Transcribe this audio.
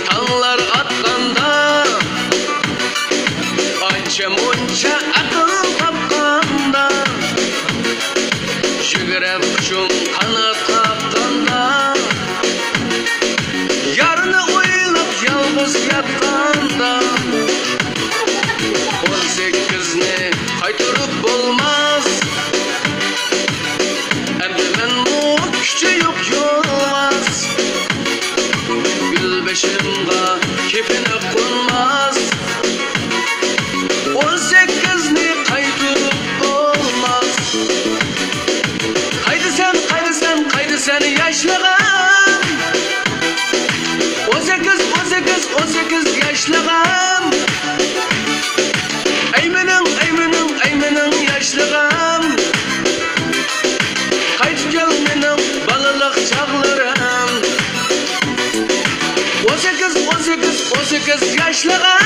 Tağlar atqanda ancha-muncha aql topqanda Yugurib kuchum qanot qopqanda Yarni o'ylab yolg'iz yotqanda 18ni qaytarib bo'lmas Endi men bu kuchi yo'q yo'lmas Başımda kepine konmaz 18'ni kaydırıp olmaz Kaydı sen yaşlığım 18 yaşlığım Eymenin yaşlığım Kaydı gel benim balılık çağlarım 18 yaşlığım